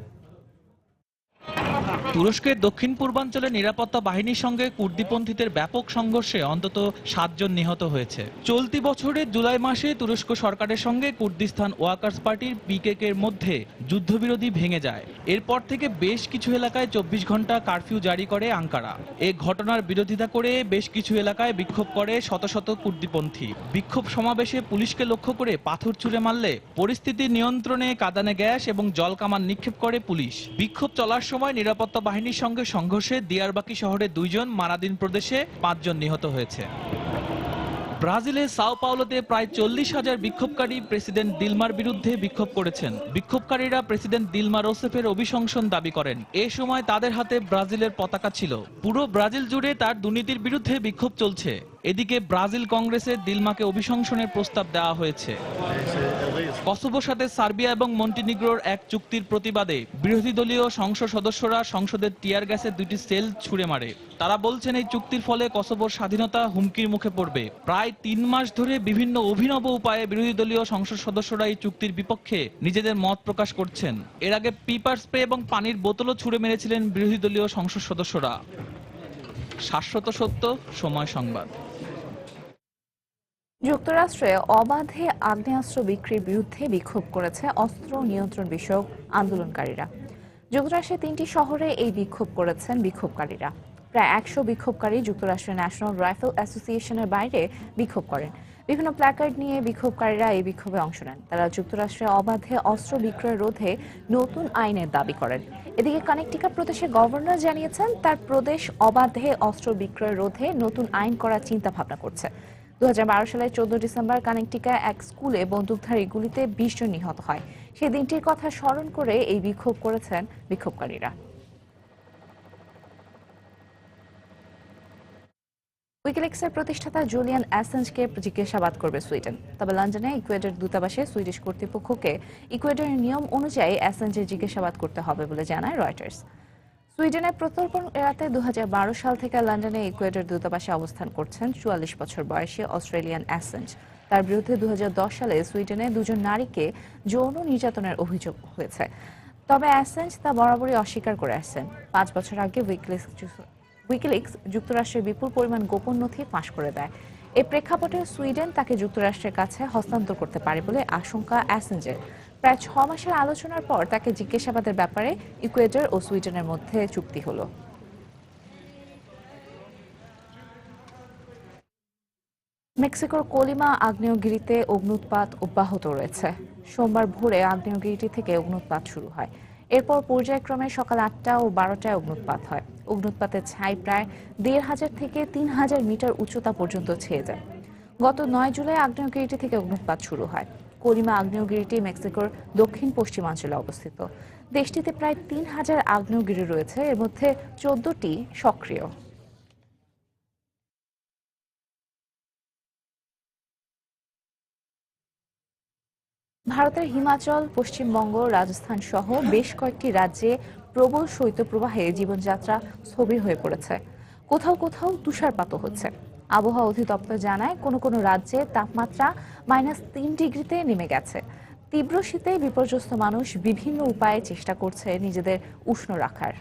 তুরস্কের দক্ষিণ পূর্বাঞ্চলে নিরাপত্তা বাহিনীর সঙ্গে কুর্দিপন্থীদের ব্যাপক সংঘর্ষে অন্তত 7 জন নিহত হয়েছে। চলতি বছরের জুলাই মাসে তুরস্ক সরকারের সঙ্গে কুর্দিস্তান ওয়ার্কার্স পার্টির পিকেকের মধ্যে যুদ্ধবিরতি ভেঙে যায়। এরপর থেকে বেশ কিছু এলাকায় 24 ঘন্টা কারফিউ জারি করে আঙ্কারা। এই ঘটনার বিরোধিতা করে বেশ কিছু এলাকায় বিক্ষোভ করে শত শত কুর্দিপন্থী। বিক্ষোভ সমাবেশে পুলিশকে লক্ষ্য করে পাথর ছুঁড়ে মারলে পরিস্থিতি নিয়ন্ত্রণে কাঁদানে গ্যাস এবং জল কামান নিক্ষেপ করে পুলিশ। বিক্ষোভ চলার সময় নিরাপত্তা বাহিনীর সঙ্গে সংঘর্ষে দিয়ারবাকি শহরে 2 জন, মারাদিন প্রদেশে 5 জন নিহত হয়েছে। ব্রাজিলের সাও পাওলোতে প্রায় 40,000 বিক্ষোভকারী প্রেসিডেন্ট দিলমার বিরুদ্ধে বিক্ষোভ করেছেন। বিক্ষোভকারীরা প্রেসিডেন্ট দিলমা রোসেফের অভিশংসন দাবি করেন। এ সময় তাদের হাতে ব্রাজিলের পতাকা ছিল। পুরো ব্রাজিল জুড়ে তার দুর্নীতির বিরুদ্ধে বিক্ষোভ চলছে। এদিকে ব্রাজিল কংগ্রেসে দিলমাকে অভিশংসনের প্রস্তাব দেওয়া হয়েছে। কসোভোর সাথে সার্বিয়া এবং মন্টিনিগ্রোর এক চুক্তির প্রতিবাদে বিরোধী দলীয় সংসদ সদস্যরা সংসদের টিয়ার গ্যাসের 2টি সেল ছুড়ে মারে। তারা বলছেন, এই চুক্তির ফলে কসোভোর স্বাধীনতা হুমকির মুখে পড়বে। প্রায় 3 মাস ধরে বিভিন্ন অভিনব উপায়ে বিরোধী দলীয় সংসদ সদস্যরা এই চুক্তির বিপক্ষে নিজেদের মত প্রকাশ করছেন। এর আগে পিপার স্প্রে এবং পানির বোতলও ছুড়ে মেরেছিলেন বিরোধী দলীয় সংসদ সদস্যরা। শাশ্বত সত্য, সময় সংবাদ। যুক্তরাষ্ট্রে অবাধে আগ্নেয়াস্ত্র বিক্রির বিরুদ্ধে বিক্ষোভ করেছে অস্ত্র নিয়ন্ত্রণ বিষয়ক আন্দোলনকারীরা। যুক্তরাষ্ট্রের 3টি শহরে এই বিক্ষোভ করেছেন বিক্ষোভকারীরা। প্রায় 100 বিক্ষোভকারী যুক্তরাষ্ট্রের ন্যাশনাল রাইফেল অ্যাসোসিয়েশনের বাইরে বিক্ষোভ করেন। বিভিন্ন প্ল্যাকার্ড নিয়ে বিক্ষোভকারীরা এই বিক্ষোভে অংশ নেন। তারা যুক্তরাষ্ট্রে অবাধে অস্ত্র বিক্রয় রোধে নতুন আইনের দাবি করেন। এদিকে কানেকটিকাট প্রদেশের গভর্নর জানিয়েছেন, তার প্রদেশ অবাধে অস্ত্র বিক্রয় রোধে নতুন আইন করার চিন্তা ভাবনা করছে। 2012 সালের 14 ডিসেম্বর কানেকটিকায় এক স্কুলে বন্দুকধারী গুলিতে 20 জন নিহত হয়। সেই দিনটির কথা স্মরণ করে এই বিক্ষোভ করেছেন বিক্ষোভকারীরা। উইকিলিক্সের প্রতিষ্ঠাতা জুলিয়ান অ্যাসাঞ্জকে জিজ্ঞাসাবাদ করবে সুইডেন। তবে লন্ডনে ইকুয়েডর দূতাবাসে সুইডিশ কর্তৃপক্ষকে ইকুয়েডরের নিয়ম অনুযায়ী অ্যাসাঞ্জের জিজ্ঞাসাবাদ করতে হবে বলে জানায় রয়টার্স। সুইডেনের প্রত্যর্পণ এড়াতে 2012 সাল থেকে লন্ডনে ইকুয়েডর দূতাবাসে অবস্থান করছেন 44 বছর বয়সী অস্ট্রেলিয়ান অ্যাসাঞ্জ। তার বিরুদ্ধে 2010 সালে সুইডেনে 2 জন নারীকে যৌন নির্যাতনের অভিযোগ হয়েছে। তবে অ্যাসাঞ্জ তা বরাবরই অস্বীকার করে আসছেন। 5 বছর আগে উইকিলিক্স যুক্তরাষ্ট্রের বিপুল পরিমাণ গোপন নথি ফাঁস করে দেয়। এই প্রেক্ষাপটে সুইডেন তাকে যুক্তরাষ্ট্রের কাছে হস্তান্তর করতে পারে বলে আশঙ্কা অ্যাসাঞ্জের। প্রায় 6 মাসের আলোচনার পর তাকে জিজ্ঞাসাবাদের ব্যাপারে ইকুয়েডর ও সুইডেনের মধ্যে চুক্তি হলো। মেক্সিকোর কোলিমা আগ্নেয়গিরিতে অগ্ন্যুৎপাত অব্যাহত রয়েছে। সোমবার ভোরে আগ্নেয়গিরিটি থেকে অগ্ন্যুৎপাত শুরু হয়। এরপর পর্যায়ক্রমে সকাল 8টা ও 12টায় অগ্ন্যুৎপাত হয়। অগ্ন্যুৎপাতের ছাই প্রায় 1,500 থেকে 3,000 মিটার উচ্চতা পর্যন্ত ছেয়ে যায়। গত 9 জুলাই আগ্নেয়গিরিটি থেকে অগ্ন্যুৎপাত শুরু হয়। কোলিমা আগ্নেয়গিরিটি মেক্সিকোর দক্ষিণ পশ্চিমাঞ্চলে অবস্থিত। দেশটিতে প্রায় 3,000 আগ্নেয়গিরি রয়েছে, এর মধ্যে 14টি সক্রিয়। ভারতের হিমাচল, পশ্চিমবঙ্গ, রাজস্থান সহ বেশ কয়েকটি রাজ্যে প্রবল শৈত্যপ্রবাহে জীবনযাত্রা স্থবির হয়ে পড়েছে। কোথাও কোথাও তুষারপাতও হচ্ছে। আবহাওয়া অধিদপ্তর জানায় কোনো কোনো রাজ্যে তাপমাত্রা -3 ডিগ্রিতে নেমে গেছে। তীব্র শীতে বিপর্যস্ত মানুষ বিভিন্ন উপায়ে চেষ্টা করছে নিজেদের উষ্ণ রাখার।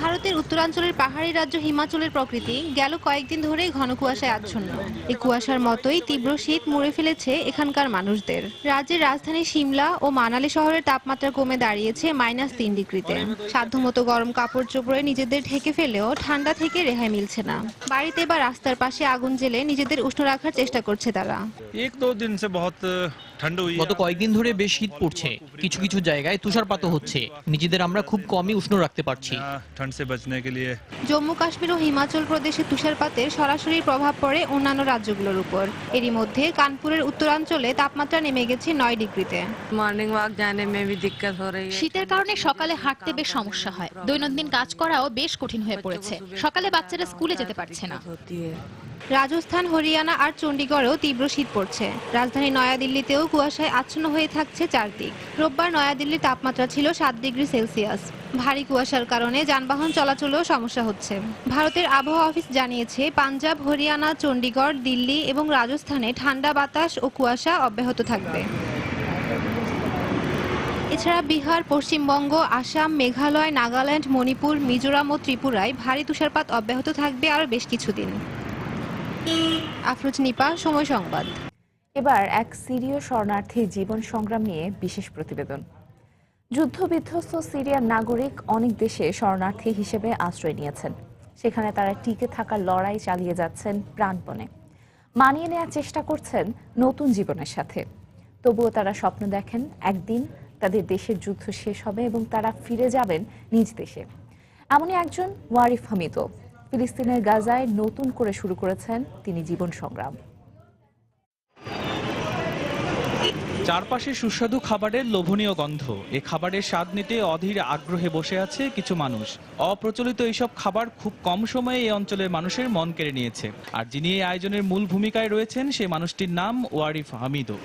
ভারতের উত্তরাঞ্চলের পাহাড়ি রাজ্য হিমাচলের প্রকৃতি গেল কয়েকদিন ধরে ঘন কুয়াশায় আচ্ছন্ন। এই কুয়াশার মতোই তীব্র শীত মুড়ে ফেলেছে এখানকার মানুষদের। রাজ্যের রাজধানী সিমলা ও মানালি শহরের তাপমাত্রা কমে দাঁড়িয়েছে -3 ডিগ্রিতে। সাধ্যমতো গরম কাপড় চোপড়ে নিজেদের ঢেকে ফেলেও ঠান্ডা থেকে রেহাই মিলছে না। বাড়িতে বা রাস্তার পাশে আগুন জ্বেলে নিজেদের উষ্ণ রাখার চেষ্টা করছে তারা। গত কয়েকদিন ধরে বেশ শীত পড়ছে, কিছু কিছু জায়গায় তুষারপাতও হচ্ছে। নিজেদের আমরা খুব কমই উষ্ণ রাখতে পারছি। জম্মু কাশ্মীর ও হিমাচল প্রদেশে তুষারপাতের সরাসরি প্রভাব পড়ে অন্যান্য রাজ্যগুলোর উপর। এরই মধ্যে কানপুরের উত্তরাঞ্চলে তাপমাত্রা নেমে গেছে 9 ডিগ্রিতে। মর্নিং ওয়াক জানে মে ভি দিক্কত হো রহি হ্যায়। শীতের কারণে সকালে হাঁটতে বেশ সমস্যা হয়। দৈনন্দিন কাজ করাও বেশ কঠিন হয়ে পড়েছে। সকালে বাচ্চারা স্কুলে যেতে পারছে না। রাজস্থান, হরিয়ানা আর চণ্ডীগড়েও তীব্র শীত পড়ছে। রাজধানী নয়াদিল্লিতেও কুয়াশায় আচ্ছন্ন হয়ে থাকছে চারদিক। রোববার নয়াদিল্লির তাপমাত্রা ছিল 7 ডিগ্রি সেলসিয়াস। ভারী কুয়াশার কারণে যানবাহন চলাচলেও সমস্যা হচ্ছে। ভারতের আবহাওয়া অফিস জানিয়েছে, পাঞ্জাব, হরিয়ানা, চণ্ডীগড়, দিল্লি এবং রাজস্থানে ঠান্ডা বাতাস ও কুয়াশা অব্যাহত থাকবে। এছাড়া বিহার, পশ্চিমবঙ্গ, আসাম, মেঘালয়, নাগাল্যান্ড, মণিপুর, মিজোরাম ও ত্রিপুরায় ভারী তুষারপাত অব্যাহত থাকবে আরও বেশ কিছুদিন। আফরোজ নিপা, সময় সংবাদ। এবার এক সিরীয় শরণার্থীর জীবন সংগ্রাম নিয়ে বিশেষ প্রতিবেদন। যুদ্ধবিধ্বস্ত সিরিয়ার নাগরিক অনেক দেশে শরণার্থী হিসেবে আশ্রয় নিয়েছেন। সেখানে তারা টিকে থাকার লড়াই চালিয়ে যাচ্ছেন প্রাণপণে। মানিয়ে নেওয়ার চেষ্টা করছেন নতুন জীবনের সাথে। তবুও তারা স্বপ্ন দেখেন একদিন তাদের দেশের যুদ্ধ শেষ হবে এবং তারা ফিরে যাবেন নিজ দেশে। এমনই একজন ওয়ারিফ হামিদও। ফিলিস্তিনের গাজায় নতুন করে শুরু করেছেন তিনি জীবন সংগ্রাম। চারপাশে সুস্বাদু খাবারের লোভনীয় গন্ধ। এ খাবারের স্বাদ নিতে অধীর আগ্রহে বসে আছে কিছু মানুষ। অপ্রচলিত এইসব খাবার খুব কম সময়ে এই অঞ্চলের মানুষের মন কেড়ে নিয়েছে। আর যিনি এই আয়োজনের মূল ভূমিকায় রয়েছেন সেই মানুষটির নাম ওয়ারিফ হামিদও।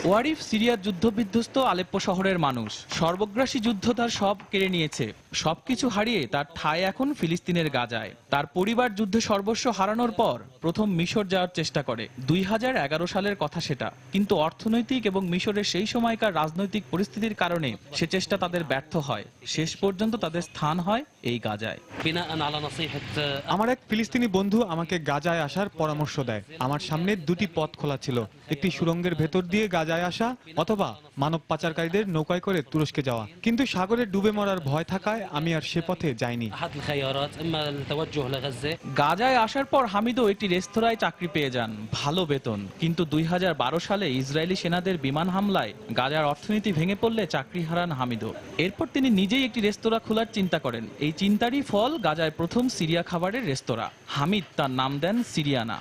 ওয়ারিফ সিরিয়ার যুদ্ধবিধ্বস্ত আলেপ্পো শহরের মানুষ। সর্বগ্রাসী যুদ্ধ তার সব কেড়ে নিয়েছে। সবকিছু হারিয়ে তার ঠাঁই এখন ফিলিস্তিনের গাজায়। তার পরিবার যুদ্ধে সর্বস্ব হারানোর পর প্রথম মিশর যাওয়ার চেষ্টা করে। 2011 সালের কথা সেটা। কিন্তু অর্থনৈতিক এবং মিশরের সেই সময়কার রাজনৈতিক পরিস্থিতির কারণে সে চেষ্টা তাদের ব্যর্থ হয়। শেষ পর্যন্ত তাদের স্থান হয় এই গাজায়। আমার এক ফিলিস্তিনি বন্ধু আমাকে গাজায় আসার পরামর্শ দেয়। আমার সামনে দুটি পথ খোলা ছিল, একটি সুড়ঙ্গের ভেতর দিয়ে গাজায় আসা অথবা মানব পাচারকারীদের নৌকায় করে তুরস্কে যাওয়া। কিন্তু সাগরে ডুবে মরার ভয় থাকায় আমি আর সে পথে যাইনি। গাজায় আসার পর হামিদও একটি রেস্তোরাঁয় চাকরি পেয়ে যান, ভালো বেতন। কিন্তু 2012 সালে ইসরায়েলি সেনাদের বিমান হামলায় গাজার অর্থনীতি ভেঙে পড়লে চাকরি হারান হামিদও। এরপর তিনি নিজেই একটি রেস্তোরাঁ খোলার চিন্তা করেন। এই চিন্তারই ফল গাজায় প্রথম সিরিয়া খাবারের রেস্তোরাঁ। হামিদ তার নাম দেন সিরিয়ানা।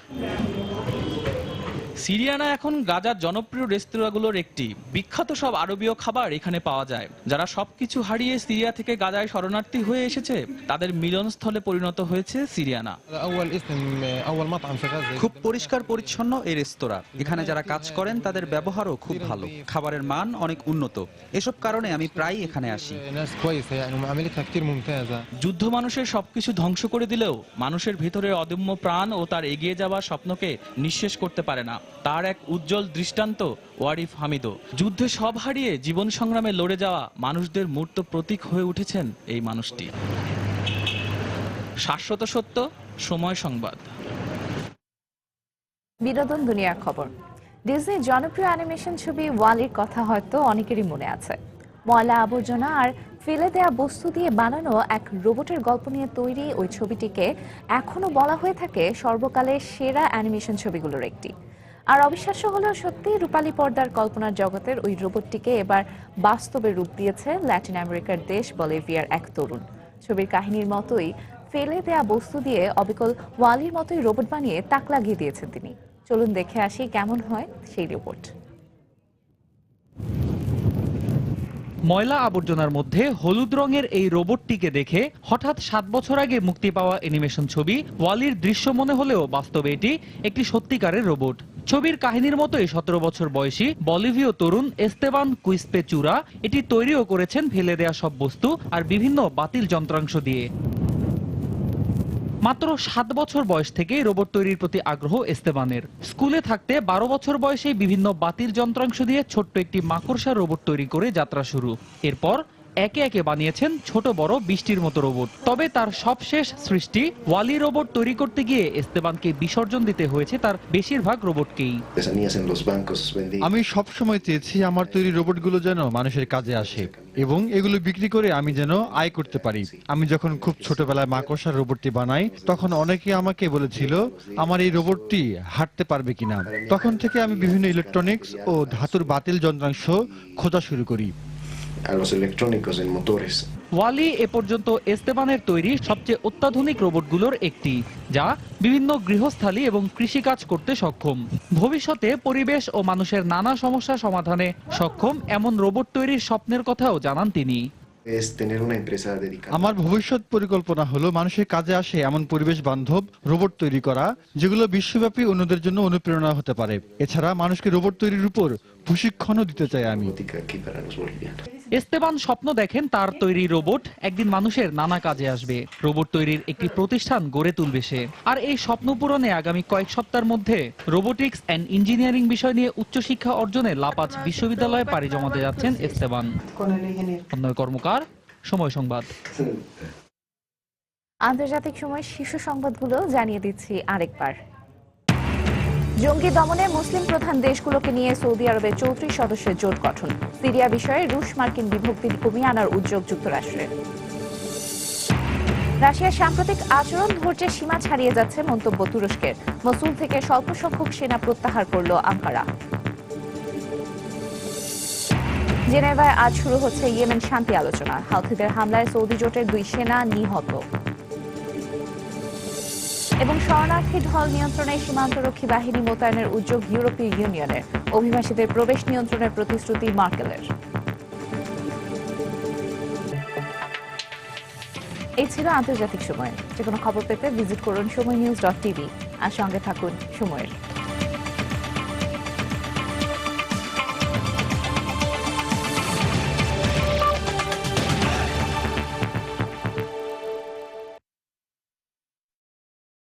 সিরিয়ানা এখন গাজার জনপ্রিয় রেস্তোরাঁগুলোর একটি। বিখ্যাত সব আরবীয় খাবার এখানে পাওয়া যায়। যারা সবকিছু হারিয়ে সিরিয়া থেকে গাজায় শরণার্থী হয়ে এসেছে তাদের মিলনস্থলে পরিণত হয়েছে সিরিয়ানা। খুব পরিষ্কার পরিচ্ছন্ন এই রেস্তোরাঁ। এখানে যারা কাজ করেন তাদের ব্যবহারও খুব ভালো। খাবারের মান অনেক উন্নত। এসব কারণে আমি প্রায়ই এখানে আসি। যুদ্ধ মানুষের সবকিছু ধ্বংস করে দিলেও মানুষের ভেতরের অদম্য প্রাণ ও তার এগিয়ে যাওয়ার স্বপ্নকে নিঃশেষ করতে পারে না। তার এক উজ্জ্বল দৃষ্টান্ত ওয়ারিফ হামিদও। যুদ্ধে সব হারিয়ে জীবন সংগ্রামে লড়ে যাওয়া মানুষদের মূর্ত প্রতীক হয়ে উঠেছেন এই মানুষটি। শাশ্বত সত্য, সময় সংবাদ। বিনোদন দুনিয়ার খবর। ডিজনির জনপ্রিয় অ্যানিমেশন ছবি ওয়ালির কথা হয়তো অনেকেরই মনে আছে। ময়লা আবর্জনা আর ফেলে দেয়া বস্তু দিয়ে বানানো এক রোবটের গল্প নিয়ে তৈরি ওই ছবিটিকে এখনো বলা হয়ে থাকে সর্বকালের সেরা অ্যানিমেশন ছবিগুলোর একটি। আর অবিশ্বাস্য হলেও সত্যি, রূপালী পর্দার কল্পনার জগতের ওই রোবটটিকে এবার বাস্তবে রূপ দিয়েছে ল্যাটিন আমেরিকার দেশ বলিভিয়ার এক তরুণ। ছবির কাহিনীর মতোই ফেলে দেয়া বস্তু দিয়ে অবিকল ওয়ালির মতোই রোবট বানিয়ে তাক লাগিয়ে দিয়েছেন তিনি। চলুন দেখে আসি কেমন হয় সেই রোবট। ময়লা আবর্জনার মধ্যে হলুদ রঙের এই রোবটটিকে দেখে হঠাৎ 7 বছর আগে মুক্তি পাওয়া অ্যানিমেশন ছবি ওয়ালির দৃশ্য মনে হলেও বাস্তবে এটি একটি সত্যিকারের রোবট। ছবির কাহিনীর মতোই 17 বছর বয়সী বলিভিয় তরুণ এস্তেবান কুইস্পেচুরা এটি তৈরিও করেছেন ফেলে দেয়া সব বস্তু আর বিভিন্ন বাতিল যন্ত্রাংশ দিয়ে। মাত্র 7 বছর বয়স থেকেই রোবট তৈরির প্রতি আগ্রহ এস্তেবানের। স্কুলে থাকতে 12 বছর বয়সে বিভিন্ন বাতিল যন্ত্রাংশ দিয়ে ছোট্ট একটি মাকড়সা রোবট তৈরি করে যাত্রা শুরু। এরপর একে একে বানিয়েছেন ছোট বড় 20টির মতো রোবট। তবে তার সবশেষ সৃষ্টি ওয়ালি রোবট তৈরি করতে গিয়ে এস্তেবানকে বিসর্জন দিতে হয়েছে তার বেশিরভাগ রোবটকেই। আমি সবসময় চেয়েছি আমার তৈরি রোবটগুলো যেন মানুষের কাজে আসে এবং এগুলো বিক্রি করে আমি যেন আয় করতে পারি। আমি যখন খুব ছোটবেলায় মাকড়সার রোবটটি বানাই তখন অনেকে আমাকে বলেছিল আমার এই রোবটটি হাঁটতে পারবে কিনা। তখন থেকে আমি বিভিন্ন ইলেকট্রনিক্স ও ধাতুর বাতিল যন্ত্রাংশ খোঁজা শুরু করি। ওয়ালি এ পর্যন্ত এস্তেবানের তৈরি সবচেয়ে অত্যাধুনিক রোবটগুলোর একটি, যা বিভিন্ন গৃহস্থালী এবং কৃষিকাজ করতে সক্ষম। ভবিষ্যতে পরিবেশ ও মানুষের নানা সমস্যা সমাধানে সক্ষম এমন রোবট তৈরির স্বপ্নের কথাও জানান তিনি। আমার ভবিষ্যৎ পরিকল্পনা হলো মানুষের কাজে আসে এমন পরিবেশ বান্ধব রোবট তৈরি করা যেগুলো বিশ্বব্যাপী অন্যদের জন্য অনুপ্রেরণা হতে পারে। এছাড়া মানুষকে রোবট তৈরির উপর প্রশিক্ষণও দিতে চাই আমি। এস্তেবান স্বপ্ন দেখেন তার তৈরি রোবট একদিন মানুষের নানা কাজে আসবে। রোবট তৈরির একটি প্রতিষ্ঠান গড়ে তুলবে সে। আর এই স্বপ্ন পূরণে আগামী কয়েক সপ্তাহের মধ্যে রোবোটিক্স অ্যান্ড ইঞ্জিনিয়ারিং বিষয় নিয়ে উচ্চশিক্ষা অর্জনে লাপাজ বিশ্ববিদ্যালয়ে পাড়ি জমাতে যাচ্ছেন এস্তেবান। অন্যয় কর্মকার, সময় সংবাদ। আন্তর্জাতিক সময় শীর্ষ সংবাদগুলো জানিয়ে দিচ্ছি আরেকবার। জঙ্গি দমনে মুসলিম প্রধান দেশগুলোকে নিয়ে সৌদি আরবের 34 সদস্যের জোট গঠন। সিরিয়া বিষয়ে রুশ মার্কিন বিভক্তি কমিয়ে আনার উদ্যোগ যুক্তরাষ্ট্রের। রাশিয়ার সাম্প্রতিক আচরণ ধৈর্যের সীমা ছাড়িয়ে যাচ্ছে মন্তব্য তুরস্কের। মসুল থেকে স্বল্প সংখ্যক সেনা প্রত্যাহার করল আঙ্কারা। জেনেভায় আজ শুরু হচ্ছে ইয়েমেন শান্তি আলোচনা। হাউথিদের হামলায় সৌদি জোটের 2 সেনা নিহত। এবং শরণার্থী ঢল নিয়ন্ত্রণে সীমান্তরক্ষী বাহিনী মোতায়েনের উদ্যোগ ইউরোপীয় ইউনিয়নের। অভিবাসীদের প্রবেশ নিয়ন্ত্রণের প্রতিশ্রুতি মার্কেলের। এই ছিল আন্তর্জাতিক সময়। যে কোনো খবর পেতে ভিজিট করুন সময়নিউজ.tv আর সঙ্গে থাকুন সময়ের।